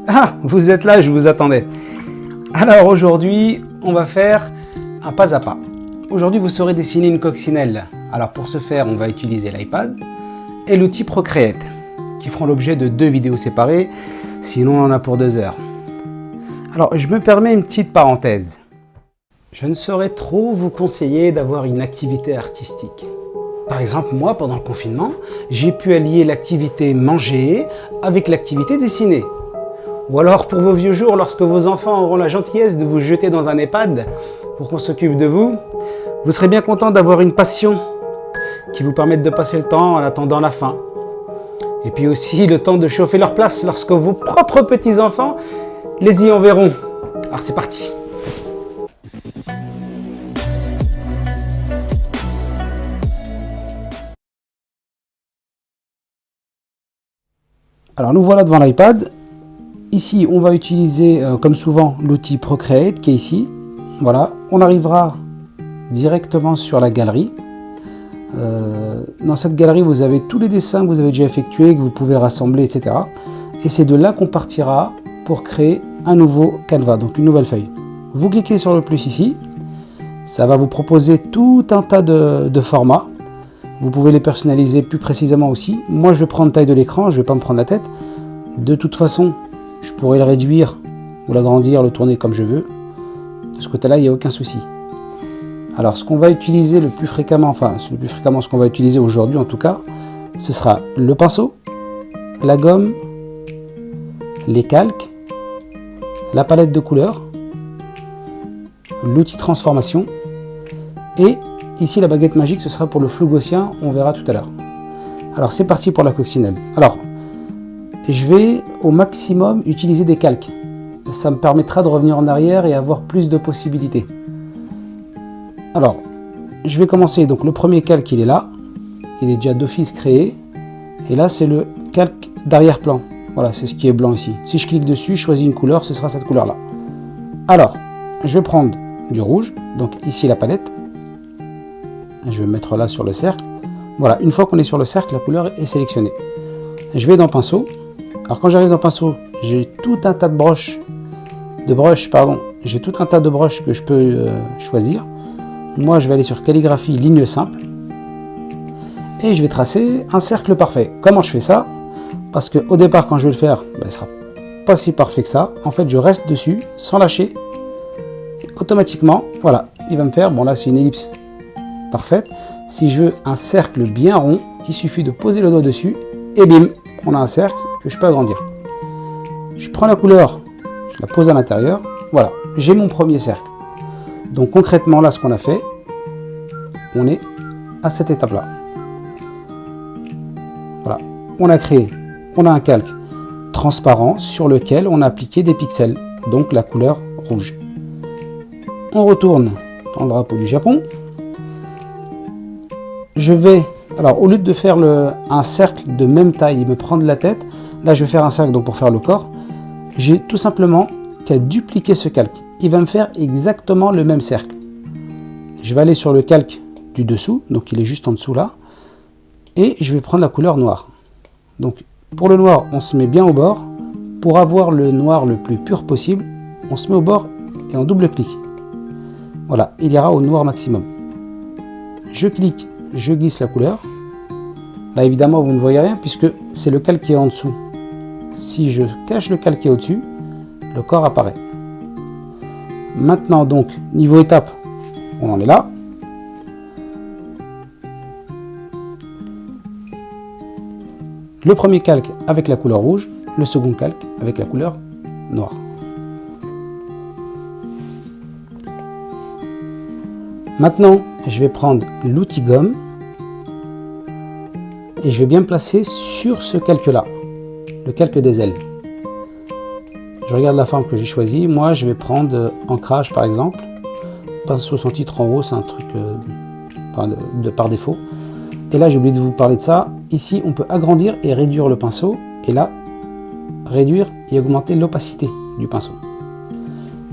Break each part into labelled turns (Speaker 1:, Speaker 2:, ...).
Speaker 1: Ah, vous êtes là, je vous attendais. Alors aujourd'hui, on va faire un pas à pas. Aujourd'hui, vous saurez dessiner une coccinelle. Alors pour ce faire, on va utiliser l'iPad et l'outil Procreate, qui feront l'objet de 2 vidéos séparées, sinon on en a pour 2 heures. Alors je me permets une petite parenthèse. Je ne saurais trop vous conseiller d'avoir une activité artistique. Par exemple, moi, pendant le confinement, j'ai pu allier l'activité manger avec l'activité dessiner. Ou alors, pour vos vieux jours, lorsque vos enfants auront la gentillesse de vous jeter dans un EHPAD pour qu'on s'occupe de vous, vous serez bien content d'avoir une passion qui vous permette de passer le temps en attendant la fin. Et puis aussi le temps de chauffer leur place lorsque vos propres petits-enfants les y enverront. Alors c'est parti! Alors nous voilà devant l'iPad. Ici, on va utiliser, comme souvent, l'outil Procreate qui est ici. Voilà, on arrivera directement sur la galerie. Dans cette galerie, vous avez tous les dessins que vous avez déjà effectués, que vous pouvez rassembler, etc. Et c'est de là qu'on partira pour créer un nouveau canevas, donc une nouvelle feuille. Vous cliquez sur le plus ici. Ça va vous proposer tout un tas de formats. Vous pouvez les personnaliser plus précisément aussi. Moi, je vais prendre taille de l'écran, je ne vais pas me prendre la tête. De toute façon, je pourrais le réduire ou l'agrandir, le tourner comme je veux. De ce côté-là, il n'y a aucun souci. Alors, ce qu'on va utiliser le plus fréquemment, ce qu'on va utiliser aujourd'hui en tout cas, ce sera le pinceau, la gomme, les calques, la palette de couleurs, l'outil transformation et ici la baguette magique, ce sera pour le flou gaussien, on verra tout à l'heure. Alors, c'est parti pour la coccinelle. Alors, je vais au maximum utiliser des calques. Ça me permettra de revenir en arrière et avoir plus de possibilités. Alors, je vais commencer. Donc le premier calque, il est là. Il est déjà d'office créé. Et là, c'est le calque d'arrière-plan. Voilà, c'est ce qui est blanc ici. Si je clique dessus, je choisis une couleur, ce sera cette couleur-là. Alors, je vais prendre du rouge. Donc ici, la palette. Je vais mettre là sur le cercle. Voilà, une fois qu'on est sur le cercle, la couleur est sélectionnée. Je vais dans pinceau. Alors quand j'arrive dans pinceau, j'ai tout un tas de brushes. J'ai tout un tas de brushes que je peux choisir. Moi, je vais aller sur calligraphie, ligne simple. Et je vais tracer un cercle parfait. Comment je fais ça? Parce qu'au départ, quand je vais le faire, il ne sera pas si parfait que ça. En fait, je reste dessus, sans lâcher. Et automatiquement, voilà, il va me faire, bon là c'est une ellipse parfaite. Si je veux un cercle bien rond, il suffit de poser le doigt dessus et bim, on a un cercle que je peux agrandir. Je prends la couleur, je la pose à l'intérieur. Voilà, j'ai mon premier cercle. Donc concrètement, là, ce qu'on a fait, on est à cette étape-là. Voilà, on a un calque transparent sur lequel on a appliqué des pixels, donc la couleur rouge. On retourne dans le drapeau du Japon. Je vais, alors au lieu de faire un cercle de même taille et me prendre la tête, là je vais faire un cercle donc pour faire le corps, j'ai tout simplement qu'à dupliquer ce calque. Il va me faire exactement le même cercle. Je vais aller sur le calque du dessous, donc il est juste en dessous là, et je vais prendre la couleur noire. Donc pour le noir, on se met bien au bord. Pour avoir le noir le plus pur possible, on se met au bord et on double-clic. Voilà, il ira au noir maximum. Je clique, je glisse la couleur. Là évidemment vous ne voyez rien puisque c'est le calque qui est en dessous. Si je cache le calque qui est au-dessus, le corps apparaît. Maintenant donc, niveau étape, on en est là. Le premier calque avec la couleur rouge, le second calque avec la couleur noire. Maintenant, je vais prendre l'outil gomme et je vais bien me placer sur ce calque-là, le calque des ailes. Je regarde la forme que j'ai choisie. Moi, je vais prendre ancrage par exemple. Pinceau sans titre en haut, c'est un truc par défaut. Et là, j'ai oublié de vous parler de ça. Ici, on peut agrandir et réduire le pinceau. Et là, réduire et augmenter l'opacité du pinceau.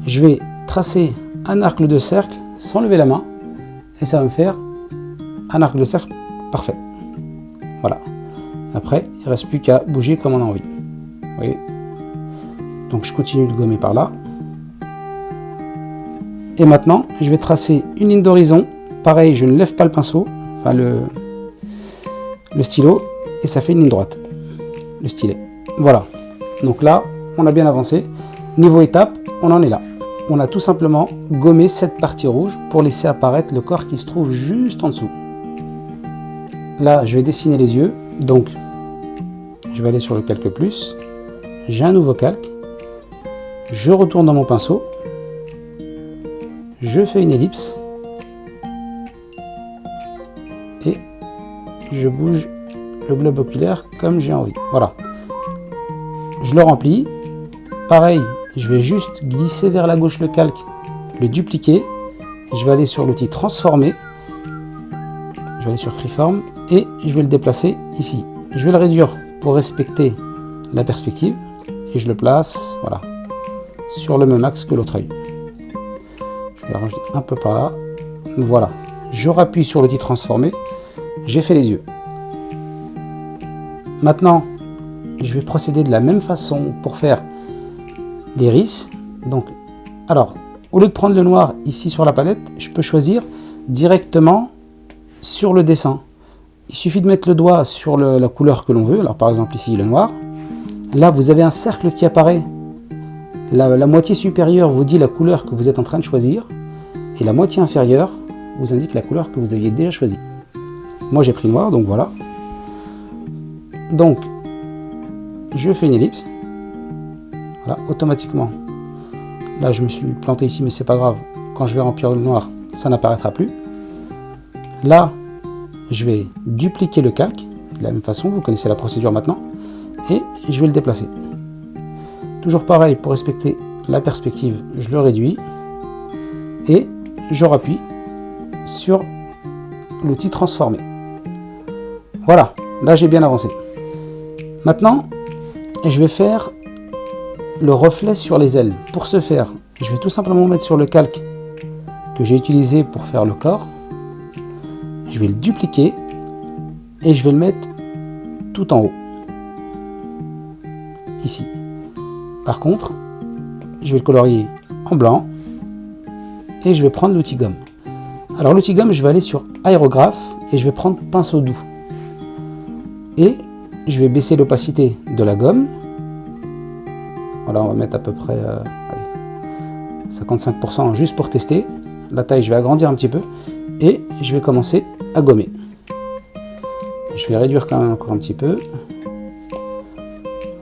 Speaker 1: Je vais tracer un arc de cercle sans lever la main. Et ça va me faire un arc de cercle parfait. Voilà. Après, il ne reste plus qu'à bouger comme on a envie. Vous voyez ? Donc je continue de gommer par là. Et maintenant, je vais tracer une ligne d'horizon. Pareil, je ne lève pas le pinceau, enfin le stylo, et ça fait une ligne droite, le stylet. Voilà. Donc là, on a bien avancé. Niveau étape, on en est là. On a tout simplement gommé cette partie rouge pour laisser apparaître le corps qui se trouve juste en dessous. Là, je vais dessiner les yeux. Donc, je vais aller sur le calque plus. J'ai un nouveau calque. Je retourne dans mon pinceau. Je fais une ellipse. Et je bouge le globe oculaire comme j'ai envie. Voilà. Je le remplis. Pareil, je vais juste glisser vers la gauche le calque, le dupliquer. Je vais aller sur l'outil transformer. Je vais aller sur Freeform et je vais le déplacer ici. Je vais le réduire pour respecter la perspective et je le place, voilà, sur le même axe que l'autre œil. Je vais arranger un peu par là. Voilà. Je rappuie sur l'outil transformer. J'ai fait les yeux. Maintenant, je vais procéder de la même façon pour faire l'iris. Donc, alors, au lieu de prendre le noir ici sur la palette, je peux choisir directement sur le dessin. Il suffit de mettre le doigt sur la couleur que l'on veut. Alors, par exemple, ici, le noir. Là, vous avez un cercle qui apparaît. La moitié supérieure vous dit la couleur que vous êtes en train de choisir. Et la moitié inférieure vous indique la couleur que vous aviez déjà choisie. Moi, j'ai pris noir, donc voilà. Donc, je fais une ellipse. Voilà, automatiquement. Là, je me suis planté ici, mais c'est pas grave. Quand je vais remplir le noir, ça n'apparaîtra plus. Là, je vais dupliquer le calque. De la même façon, vous connaissez la procédure maintenant. Et je vais le déplacer. Toujours pareil, pour respecter la perspective, je le réduis. Et je rappuie sur l'outil transformer. Voilà, là j'ai bien avancé. Maintenant, je vais faire le reflet sur les ailes. Pour ce faire, je vais tout simplement mettre sur le calque que j'ai utilisé pour faire le corps. Je vais le dupliquer et je vais le mettre tout en haut. Ici. Par contre, je vais le colorier en blanc et je vais prendre l'outil gomme. Alors l'outil gomme, je vais aller sur aérographe et je vais prendre pinceau doux. Et je vais baisser l'opacité de la gomme. Voilà, on va mettre à peu près 55% juste pour tester. La taille, je vais agrandir un petit peu. Et je vais commencer à gommer. Je vais réduire quand même encore un petit peu.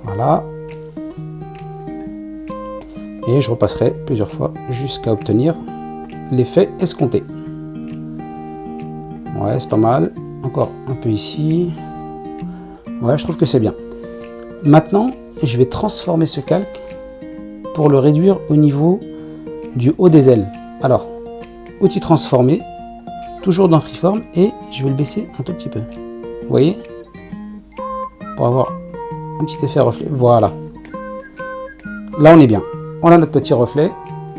Speaker 1: Voilà. Et je repasserai plusieurs fois jusqu'à obtenir l'effet escompté. Ouais, c'est pas mal. Encore un peu ici. Ouais, je trouve que c'est bien. Maintenant, je vais transformer ce calque pour le réduire au niveau du haut des ailes. Alors, outil transformé, toujours dans Freeform, et je vais le baisser un tout petit peu. Vous voyez? Pour avoir un petit effet reflet. Voilà. Là, on est bien. On a notre petit reflet.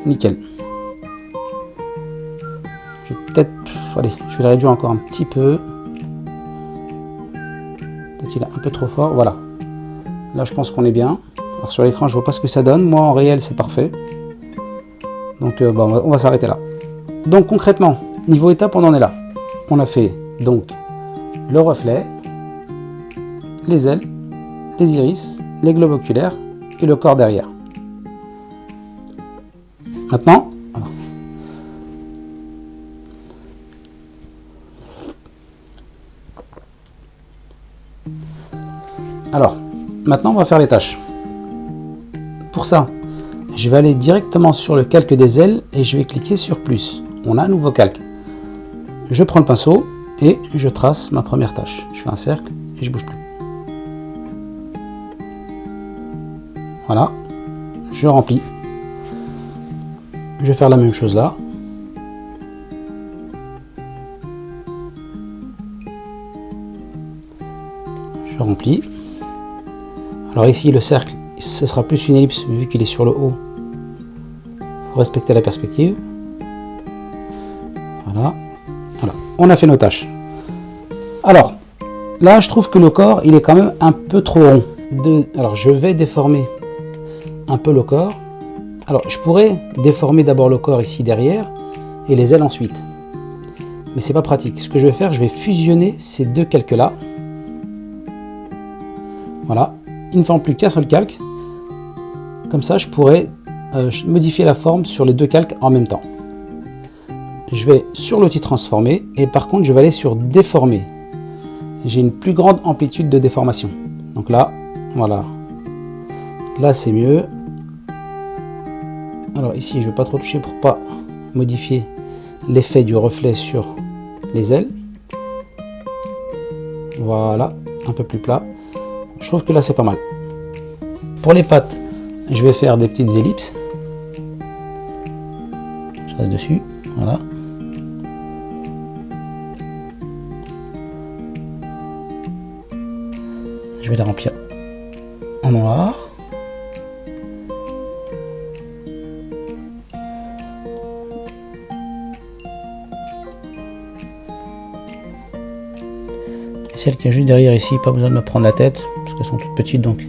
Speaker 1: Nickel. Je vais peut-être... Allez, je vais le réduire encore un petit peu. Peut-être qu'il est un peu trop fort. Voilà. Là, je pense qu'on est bien. Alors, sur l'écran, je vois pas ce que ça donne. Moi, en réel, c'est parfait. Donc, bon, on va s'arrêter là. Donc, concrètement, niveau étape, on en est là. On a fait, donc, le reflet, les ailes, les iris, les globes oculaires et le corps derrière. Maintenant, voilà. Alors, maintenant on va faire les tâches. Pour ça, je vais aller directement sur le calque des ailes et je vais cliquer sur plus. On a un nouveau calque. Je prends le pinceau et je trace ma première tâche. Je fais un cercle et je bouge plus. Voilà, je remplis. Je vais faire la même chose là. Je remplis. Alors ici, le cercle, ce sera plus une ellipse vu qu'il est sur le haut. Il faut respecter la perspective. Voilà. Voilà. On a fait nos tâches. Alors, là, je trouve que le corps, il est quand même un peu trop rond. Alors, je vais déformer un peu le corps. Alors, je pourrais déformer d'abord le corps ici derrière et les ailes ensuite. Mais c'est pas pratique. Ce que je vais faire, je vais fusionner ces deux calques-là. Voilà. Il ne forme plus qu'un seul calque. Comme ça, je pourrais modifier la forme sur les deux calques en même temps. Je vais sur l'outil transformer et par contre, je vais aller sur déformer. J'ai une plus grande amplitude de déformation. Donc là, voilà. Là, c'est mieux. Alors ici, je ne vais pas trop toucher pour pas modifier l'effet du reflet sur les ailes. Voilà, un peu plus plat. Je trouve que là, c'est pas mal. Pour les pattes, je vais faire des petites ellipses. Je reste dessus, voilà. Je vais les remplir en noir. Celle qui est juste derrière ici, pas besoin de me prendre la tête, parce qu'elles sont toutes petites, donc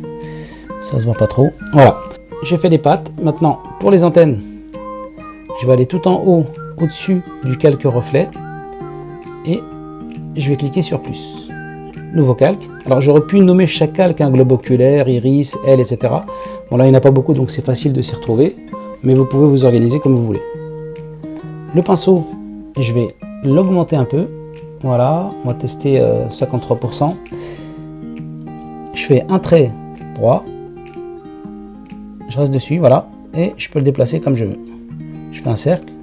Speaker 1: ça se voit pas trop. Voilà, j'ai fait les pattes. Maintenant, pour les antennes, je vais aller tout en haut, au-dessus du calque reflet, et je vais cliquer sur plus. Nouveau calque. Alors j'aurais pu nommer chaque calque un globe oculaire, iris, aile, etc. Bon là il n'y en a pas beaucoup, donc c'est facile de s'y retrouver, mais vous pouvez vous organiser comme vous voulez. Le pinceau, je vais l'augmenter un peu. Voilà, on va tester 53%. Je fais un trait droit. Je reste dessus, voilà. Et je peux le déplacer comme je veux. Je fais un cercle.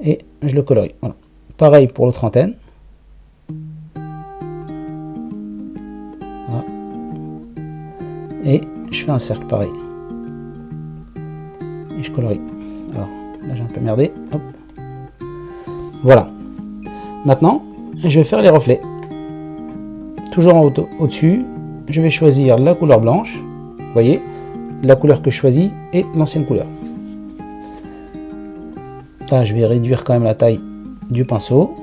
Speaker 1: Et je le colorie. Voilà. Pareil pour l'autre antenne. Voilà. Et je fais un cercle pareil. Et je colorie. Alors, là j'ai un peu merdé. Hop. Voilà. Maintenant, je vais faire les reflets. Toujours en au-dessus, je vais choisir la couleur blanche. Vous voyez, la couleur que je choisis est l'ancienne couleur. Là, je vais réduire quand même la taille du pinceau.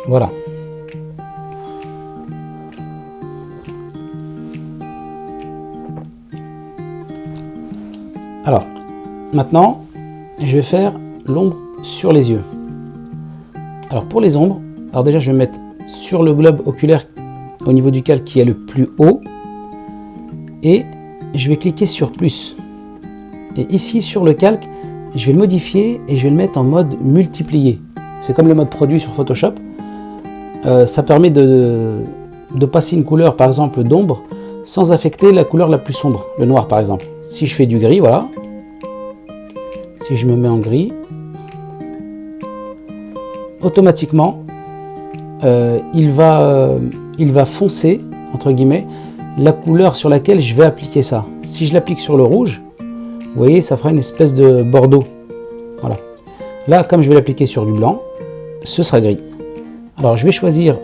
Speaker 1: Voilà. Alors, maintenant, je vais faire l'ombre sur les yeux. Alors, pour les ombres, alors déjà, je vais mettre sur le globe oculaire au niveau du calque qui est le plus haut. Et je vais cliquer sur plus. Et ici, sur le calque, je vais le modifier et je vais le mettre en mode multiplié. C'est comme le mode produit sur Photoshop. Ça permet de passer une couleur, par exemple d'ombre, sans affecter la couleur la plus sombre, le noir par exemple. Si je fais du gris, voilà. Si je me mets en gris, automatiquement, il va foncer, entre guillemets, la couleur sur laquelle je vais appliquer ça. Si je l'applique sur le rouge, vous voyez, ça fera une espèce de bordeaux. Voilà. Là, comme je vais l'appliquer sur du blanc, ce sera gris. Alors, je vais choisir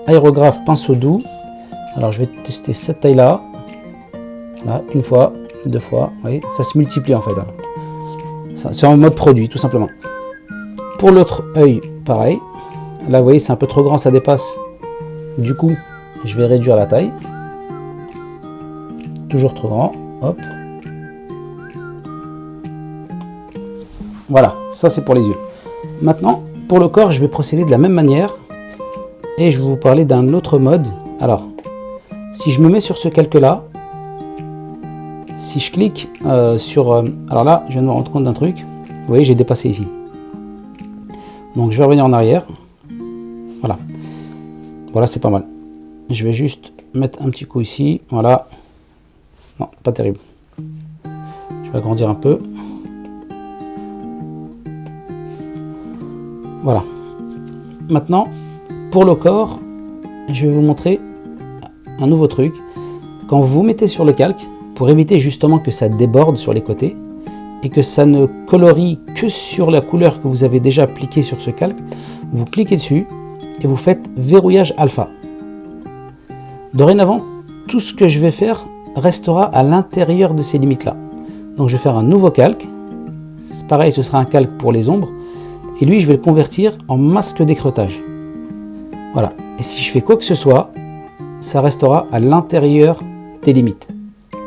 Speaker 1: aérographe pinceau doux. Alors, je vais tester cette taille-là. Là, une fois, deux fois. Vous voyez, ça se multiplie en fait. C'est en mode produit, tout simplement. Pour l'autre œil, pareil. Là, vous voyez, c'est un peu trop grand, ça dépasse. Du coup, je vais réduire la taille. Toujours trop grand. Hop. Voilà, ça c'est pour les yeux. Maintenant, pour le corps, je vais procéder de la même manière. Et je vais vous parler d'un autre mode. Alors, si je me mets sur ce calque-là, si je clique sur... alors là, je viens de me rendre compte d'un truc. Vous voyez, j'ai dépassé ici. Donc, je vais revenir en arrière. Voilà. Voilà, c'est pas mal. Je vais juste mettre un petit coup ici. Voilà. Non, pas terrible. Je vais agrandir un peu. Voilà. Maintenant, pour le corps, je vais vous montrer un nouveau truc. Quand vous vous mettez sur le calque, pour éviter justement que ça déborde sur les côtés, et que ça ne colorie que sur la couleur que vous avez déjà appliquée sur ce calque, vous cliquez dessus et vous faites verrouillage alpha. Dorénavant, tout ce que je vais faire restera à l'intérieur de ces limites-là. Donc je vais faire un nouveau calque. Pareil, ce sera un calque pour les ombres. Et lui, je vais le convertir en masque d'écreutage. Voilà. Et si je fais quoi que ce soit, ça restera à l'intérieur des limites.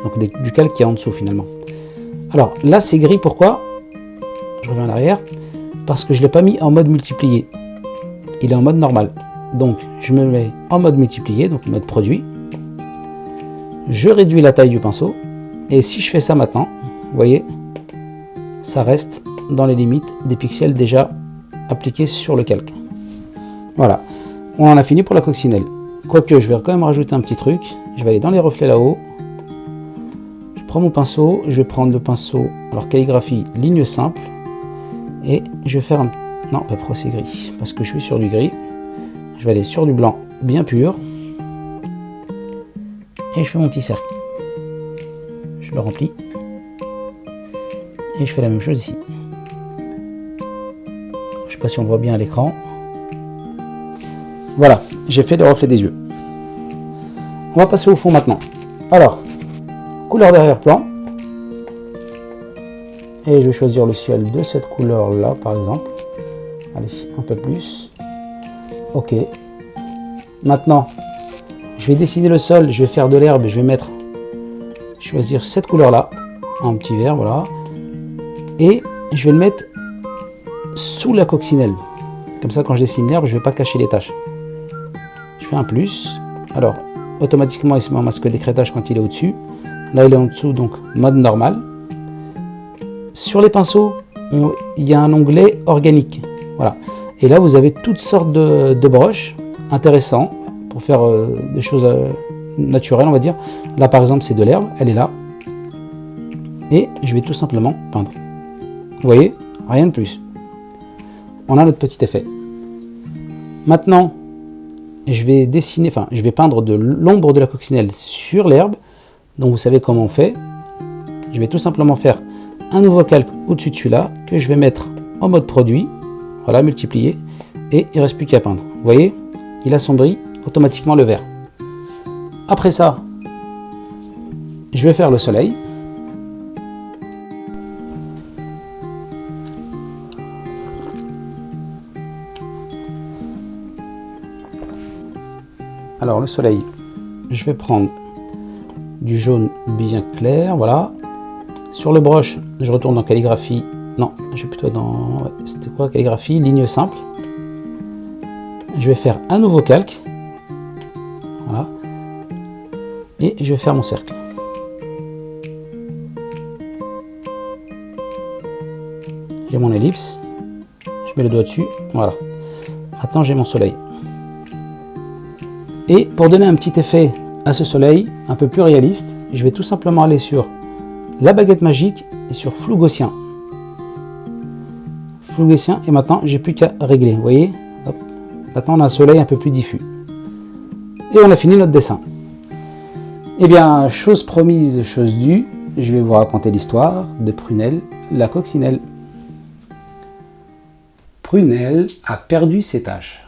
Speaker 1: Donc du calque qui est en dessous finalement. Alors là, c'est gris. Pourquoi? Je reviens en arrière. Parce que je ne l'ai pas mis en mode multiplié. Il est en mode normal. Donc je me mets en mode multiplié, donc mode produit. Je réduis la taille du pinceau. Et si je fais ça maintenant, vous voyez, ça reste dans les limites des pixels déjà appliqués sur le calque. Voilà, on en a fini pour la coccinelle. Quoique, je vais quand même rajouter un petit truc. Je vais aller dans les reflets là-haut. Je prends mon pinceau, je vais prendre le pinceau, alors calligraphie, ligne simple. Et je vais faire un... Non, pas pro, c'est gris, parce que je suis sur du gris. Je vais aller sur du blanc bien pur. Et je fais mon petit cercle. Je le remplis. Et je fais la même chose ici. Je ne sais pas si on le voit bien à l'écran. Voilà, j'ai fait le reflet des yeux. On va passer au fond maintenant. Alors, couleur d'arrière-plan. Et je vais choisir le ciel de cette couleur-là, par exemple. Allez, un peu plus. Ok. Maintenant, je vais dessiner le sol. Je vais faire de l'herbe. Je vais choisir cette couleur-là. En petit vert, voilà. Et je vais le mettre sous la coccinelle. Comme ça, quand je dessine l'herbe, je ne vais pas cacher les taches. Je fais un plus. Alors, automatiquement, il se met en masque d'écrêtage quand il est au-dessus. Là, il est en dessous, donc mode normal. Sur les pinceaux, il y a un onglet organique. Voilà. Et là, vous avez toutes sortes de broches intéressantes pour faire des choses naturelles, on va dire. Là, par exemple, c'est de l'herbe. Elle est là. Et je vais tout simplement peindre. Vous voyez, rien de plus. On a notre petit effet. Maintenant, je vais dessiner, enfin, je vais peindre de l'ombre de la coccinelle sur l'herbe. Donc, vous savez comment on fait. Je vais tout simplement faire un nouveau calque au-dessus de celui-là que je vais mettre en mode produit. Voilà, multiplier. Et il ne reste plus qu'à peindre. Vous voyez, il assombrit automatiquement le vert. Après ça, je vais faire le soleil. Alors le soleil, je vais prendre du jaune bien clair, voilà. Sur le broche, je retourne dans calligraphie. Non, je suis plutôt dans... Ouais, c'était quoi calligraphie? Ligne simple. Je vais faire un nouveau calque. Voilà. Et je vais faire mon cercle. J'ai mon ellipse. Je mets le doigt dessus. Voilà. Maintenant, j'ai mon soleil. Et pour donner un petit effet à ce soleil, un peu plus réaliste, je vais tout simplement aller sur la baguette magique et sur flou gaussien. Flou gaussien, et maintenant, j'ai plus qu'à régler. Vous voyez? Hop. Maintenant, on a un soleil un peu plus diffus. Et on a fini notre dessin. Eh bien, chose promise, chose due, je vais vous raconter l'histoire de Prunelle, la coccinelle. Prunelle a perdu ses taches.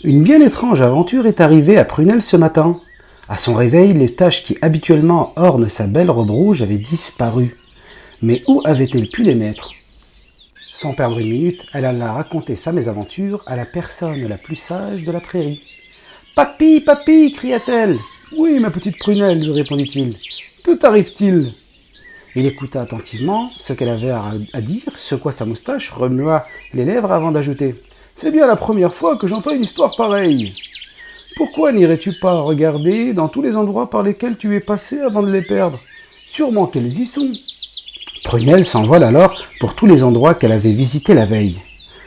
Speaker 1: Une bien étrange aventure est arrivée à Prunelle ce matin. À son réveil, les taches qui habituellement ornent sa belle robe rouge avaient disparu. Mais où avait-elle pu les mettre? Sans perdre une minute, elle alla raconter sa mésaventure à la personne la plus sage de la prairie. « Papy, papy !» cria-t-elle. « Oui, ma petite Prunelle !» lui répondit-il. « Que t'arrive-t-il » Il écouta attentivement ce qu'elle avait à dire, secoua sa moustache, remua les lèvres avant d'ajouter. « C'est bien la première fois que j'entends une histoire pareille. Pourquoi n'irais-tu pas regarder dans tous les endroits par lesquels tu es passé avant de les perdre? Sûrement qu'elles y sont. » Prunelle s'envole alors pour tous les endroits qu'elle avait visités la veille.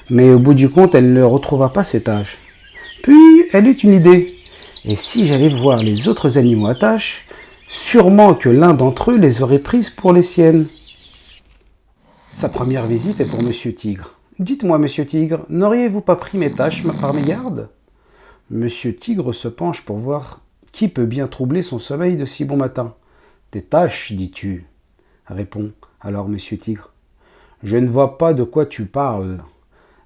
Speaker 1: Mais au bout du compte, elle ne retrouva pas ses taches. Puis, elle eut une idée. Et si j'allais voir les autres animaux à taches, sûrement que l'un d'entre eux les aurait prises pour les siennes. Sa première visite est pour Monsieur Tigre. Dites-moi, Monsieur Tigre, n'auriez-vous pas pris mes taches par mégarde? Monsieur Tigre se penche pour voir qui peut bien troubler son sommeil de si bon matin. Tes taches, dis-tu, répond alors Monsieur Tigre. Je ne vois pas de quoi tu parles.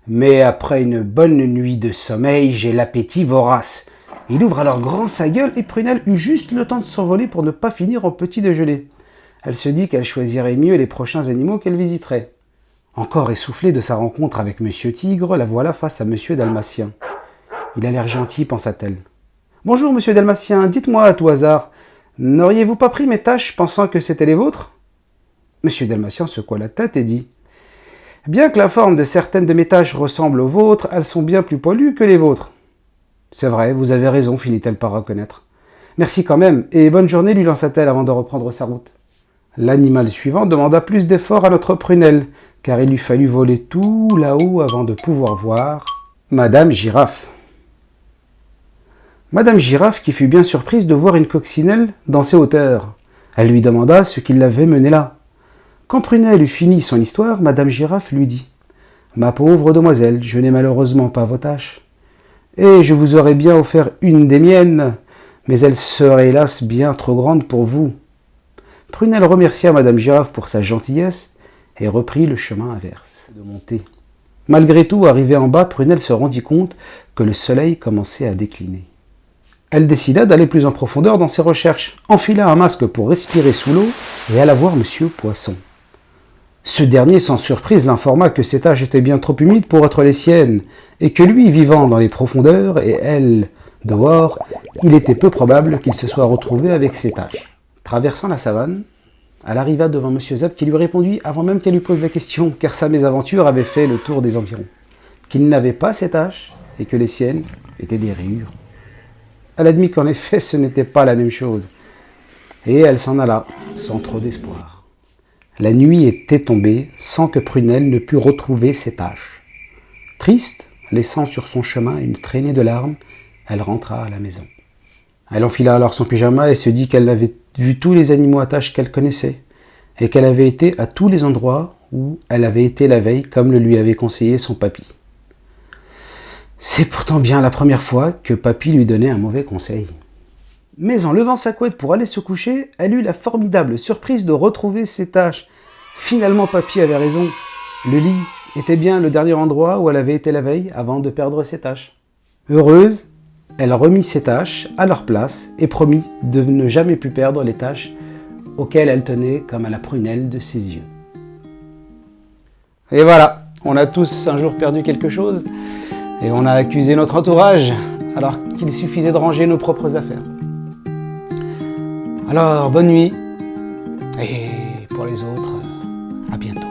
Speaker 1: Mais après une bonne nuit de sommeil, j'ai l'appétit vorace. Il ouvre alors grand sa gueule et Prunelle eut juste le temps de s'envoler pour ne pas finir au petit déjeuner. Elle se dit qu'elle choisirait mieux les prochains animaux qu'elle visiterait. Encore essoufflée de sa rencontre avec Monsieur Tigre, la voilà face à Monsieur Dalmatien. Il a l'air gentil, pensa-t-elle. « Bonjour, Monsieur Dalmatien, dites-moi à tout hasard, n'auriez-vous pas pris mes tâches pensant que c'était les vôtres ?» Monsieur Dalmatien secoua la tête et dit « Bien que la forme de certaines de mes tâches ressemble aux vôtres, elles sont bien plus poilues que les vôtres. »« C'est vrai, vous avez raison, finit-elle par reconnaître. »« Merci quand même, et bonne journée, lui lança-t-elle avant de reprendre sa route. » L'animal suivant demanda plus d'efforts à notre Prunelle, car il lui fallut voler tout là-haut avant de pouvoir voir Madame Girafe. Madame Girafe qui fut bien surprise de voir une coccinelle dans ses hauteurs. Elle lui demanda ce qui l'avait menée là. Quand Prunelle eut fini son histoire, Madame Girafe lui dit « Ma pauvre demoiselle, je n'ai malheureusement pas vos tâches. Et je vous aurais bien offert une des miennes, mais elle serait hélas bien trop grande pour vous. » Prunelle remercia Madame Girafe pour sa gentillesse et reprit le chemin inverse de monter. Malgré tout, arrivée en bas, Prunelle se rendit compte que le soleil commençait à décliner. Elle décida d'aller plus en profondeur dans ses recherches, enfila un masque pour respirer sous l'eau et alla voir Monsieur Poisson. Ce dernier, sans surprise, l'informa que ses tâches étaient bien trop humides pour être les siennes, et que lui, vivant dans les profondeurs, et elle, dehors, il était peu probable qu'il se soit retrouvé avec ses tâches. Traversant la savane, elle arriva devant Monsieur Zap qui lui répondit avant même qu'elle lui pose la question, car sa mésaventure avait fait le tour des environs, qu'il n'avait pas ses tâches et que les siennes étaient des rayures. Elle admit qu'en effet ce n'était pas la même chose, et elle s'en alla, sans trop d'espoir. La nuit était tombée sans que Prunelle ne pût retrouver ses tâches. Triste, laissant sur son chemin une traînée de larmes, elle rentra à la maison. Elle enfila alors son pyjama et se dit qu'elle avait vu tous les animaux à tâches qu'elle connaissait, et qu'elle avait été à tous les endroits où elle avait été la veille, comme le lui avait conseillé son papy. C'est pourtant bien la première fois que papy lui donnait un mauvais conseil. Mais en levant sa couette pour aller se coucher, elle eut la formidable surprise de retrouver ses tâches. Finalement, papy avait raison. Le lit était bien le dernier endroit où elle avait été la veille avant de perdre ses tâches. Heureuse, elle remit ses tâches à leur place et promit de ne jamais plus perdre les tâches auxquelles elle tenait comme à la prunelle de ses yeux. Et voilà, on a tous un jour perdu quelque chose et on a accusé notre entourage alors qu'il suffisait de ranger nos propres affaires. Alors, bonne nuit et pour les autres, à bientôt.